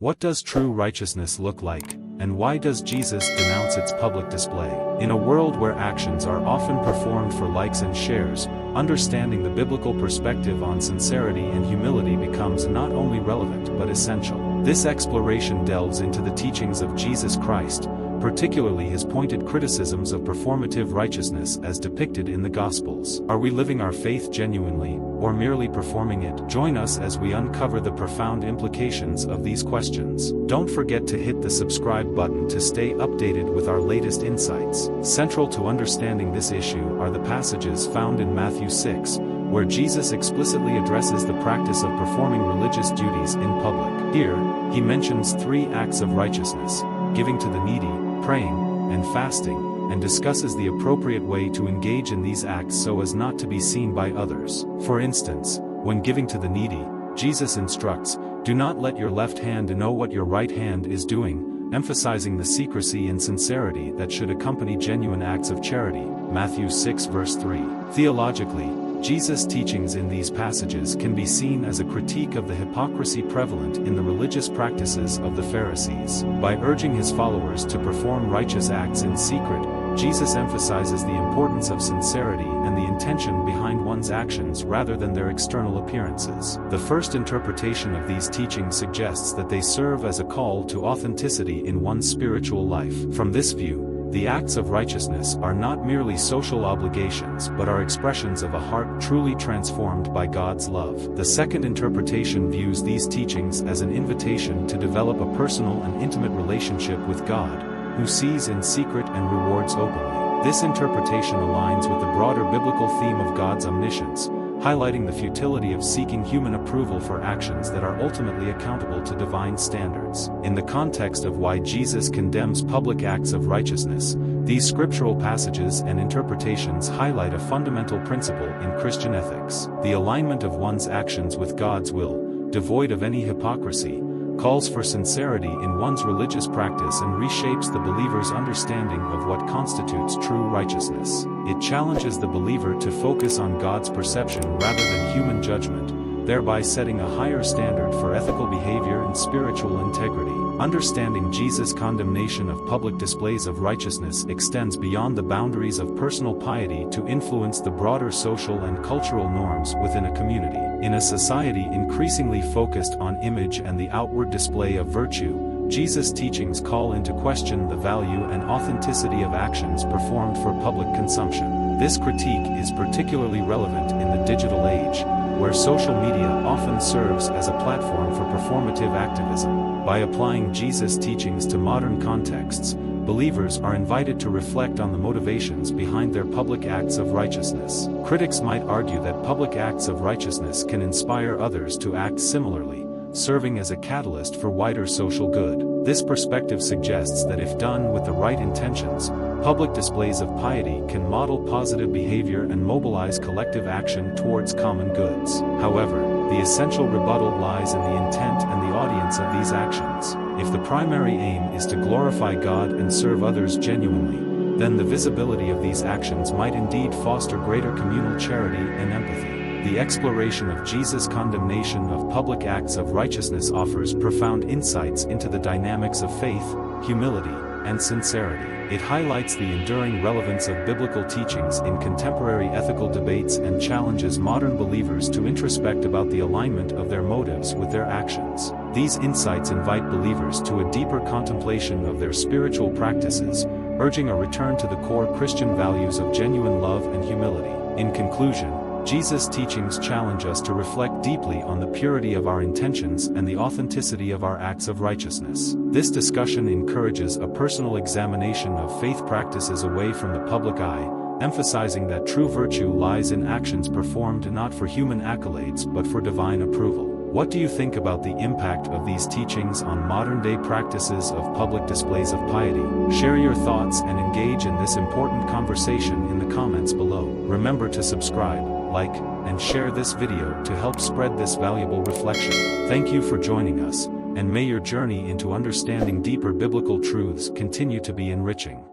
What does true righteousness look like, and why does Jesus denounce its public display? In a world where actions are often performed for likes and shares, understanding the biblical perspective on sincerity and humility becomes not only relevant but essential. This exploration delves into the teachings of Jesus Christ, particularly his pointed criticisms of performative righteousness as depicted in the Gospels. Are we living our faith genuinely, or merely performing it? Join us as we uncover the profound implications of these questions. Don't forget to hit the subscribe button to stay updated with our latest insights. Central to understanding this issue are the passages found in Matthew 6, where Jesus explicitly addresses the practice of performing religious duties in public. Here, he mentions 3 acts of righteousness: giving to the needy, praying, and fasting, and discusses the appropriate way to engage in these acts so as not to be seen by others. For instance, when giving to the needy, Jesus instructs, "Do not let your left hand know what your right hand is doing," emphasizing the secrecy and sincerity that should accompany genuine acts of charity. Matthew 6 verse 3. Theologically, Jesus' teachings in these passages can be seen as a critique of the hypocrisy prevalent in the religious practices of the Pharisees. By urging his followers to perform righteous acts in secret, Jesus emphasizes the importance of sincerity and the intention behind one's actions rather than their external appearances. The first interpretation of these teachings suggests that they serve as a call to authenticity in one's spiritual life. From this view, the acts of righteousness are not merely social obligations but are expressions of a heart truly transformed by God's love. The second interpretation views these teachings as an invitation to develop a personal and intimate relationship with God, who sees in secret and rewards openly. This interpretation aligns with the broader biblical theme of God's omniscience, highlighting the futility of seeking human approval for actions that are ultimately accountable to divine standards. In the context of why Jesus condemns public acts of righteousness, these scriptural passages and interpretations highlight a fundamental principle in Christian ethics. The alignment of one's actions with God's will, devoid of any hypocrisy, calls for sincerity in one's religious practice and reshapes the believer's understanding of what constitutes true righteousness. It challenges the believer to focus on God's perception rather than human judgment, thereby setting a higher standard for ethical behavior and spiritual integrity. Understanding Jesus' condemnation of public displays of righteousness extends beyond the boundaries of personal piety to influence the broader social and cultural norms within a community. In a society increasingly focused on image and the outward display of virtue, Jesus' teachings call into question the value and authenticity of actions performed for public consumption. This critique is particularly relevant in the digital age, where social media often serves as a platform for performative activism. By applying Jesus' teachings to modern contexts, believers are invited to reflect on the motivations behind their public acts of righteousness. Critics might argue that public acts of righteousness can inspire others to act similarly, serving as a catalyst for wider social good. This perspective suggests that if done with the right intentions, public displays of piety can model positive behavior and mobilize collective action towards common goods. However, the essential rebuttal lies in the intent and the audience of these actions. If the primary aim is to glorify God and serve others genuinely, then the visibility of these actions might indeed foster greater communal charity and empathy. The exploration of Jesus' condemnation of public acts of righteousness offers profound insights into the dynamics of faith, humility, and sincerity. It highlights the enduring relevance of biblical teachings in contemporary ethical debates and challenges modern believers to introspect about the alignment of their motives with their actions. These insights invite believers to a deeper contemplation of their spiritual practices, urging a return to the core Christian values of genuine love and humility. In conclusion, Jesus' teachings challenge us to reflect deeply on the purity of our intentions and the authenticity of our acts of righteousness. This discussion encourages a personal examination of faith practices away from the public eye, emphasizing that true virtue lies in actions performed not for human accolades but for divine approval. What do you think about the impact of these teachings on modern-day practices of public displays of piety? Share your thoughts and engage in this important conversation in the comments below. Remember to subscribe, like, and share this video to help spread this valuable reflection. Thank you for joining us, and may your journey into understanding deeper biblical truths continue to be enriching.